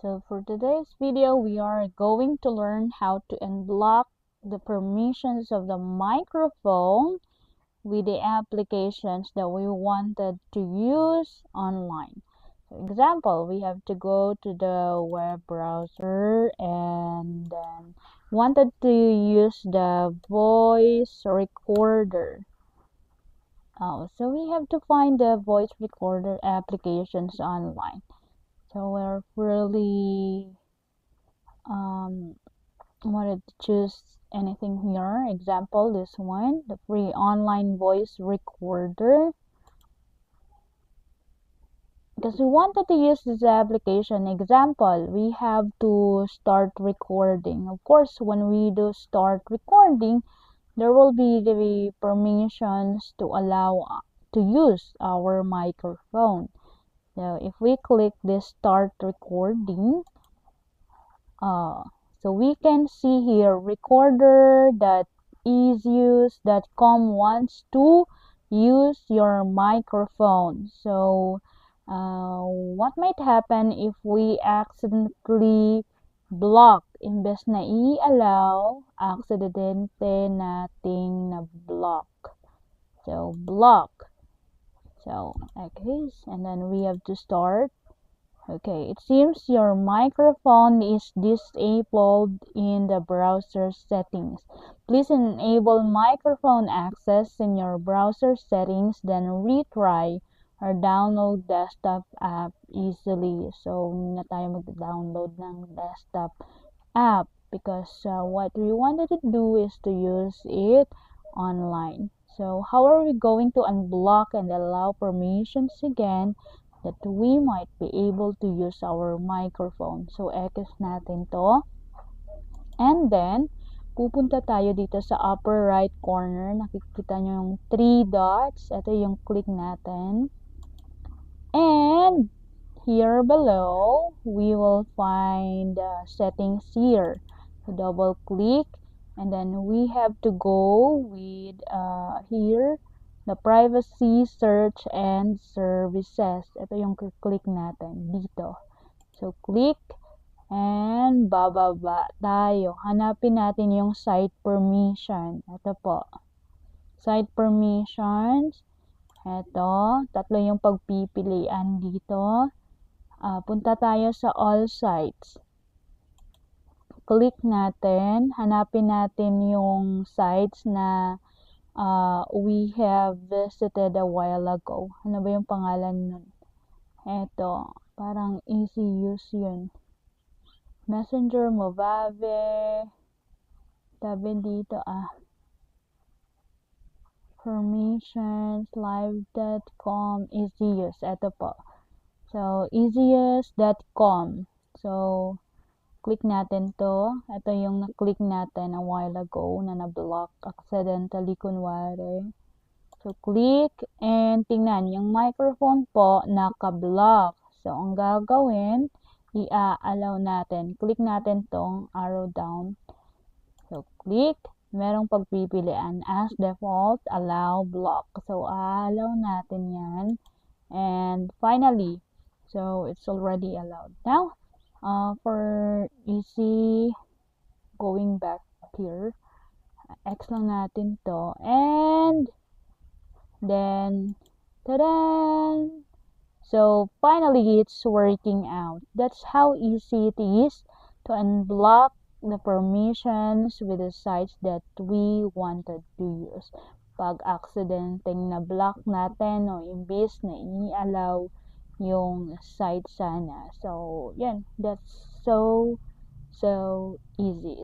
So for today's video, we are going to learn how to unblock the permissions of the microphone with the applications that we wanted to use online. For example, we have to go to the web browser and then wanted to use the voice recorder. So we have to find the voice recorder applications online. So we're really wanted to choose anything here. Example, this one, the free online voice recorder. Because we wanted to use this application. Example, we have to start recording. Of course, when we do start recording, there will be the permissions to allow to use our microphone. So if we click this start recording, so we can see here recorder.easyuse.com wants to use your microphone. So what might happen if we accidentally block imbes na i-allow, aksidente nating na-block. So block. So okay, and then we have to start. Okay, it seems your microphone is disabled in the browser settings. Please enable microphone access in your browser settings, then retry or download desktop app easily. So, hindi na tayo mag-download ng desktop app because what we wanted to do is to use it online. So, how are we going to unblock and allow permissions again that we might be able to use our microphone? So, X natin to. And then, pupunta tayo dito sa upper right corner. Nakikita nyo yung 3 dots. Ito yung click natin. And here below, we will find settings here. So, double click. And then, we have to go with here, the privacy, search, and services. Ito yung click natin dito. So, click. And bababa tayo. Hanapin natin yung site permission. Ito po. Site permissions. Ito. Tatlo yung pagpipilian dito. Punta tayo sa all sites. Click natin. Hanapin natin yung sites na we have visited a while ago. Ano ba yung pangalan nun? Ito. Parang easy use yun. Messenger, Movave, tabi dito permissions, live.com, easyuse. Ito po. So, easyuse.com. So, click natin to. Ito yung na-click natin a while ago na na-block accidentally kunwari. So, click and tingnan, yung microphone po naka-block. So, ang gagawin, i-allow natin. Click natin tong arrow down. So, click. Merong pagpipilian. As default, allow, block. So, allow natin yan. And finally, so, it's already allowed. Now, for easy going back here, X lang natin to. And then, ta-da! So, finally, it's working out. That's how easy it is to unblock the permissions with the sites that we wanted to use. Pag accidenteng na-block natin o imbis na i-allow yung site sana. So, yan. That's so easy.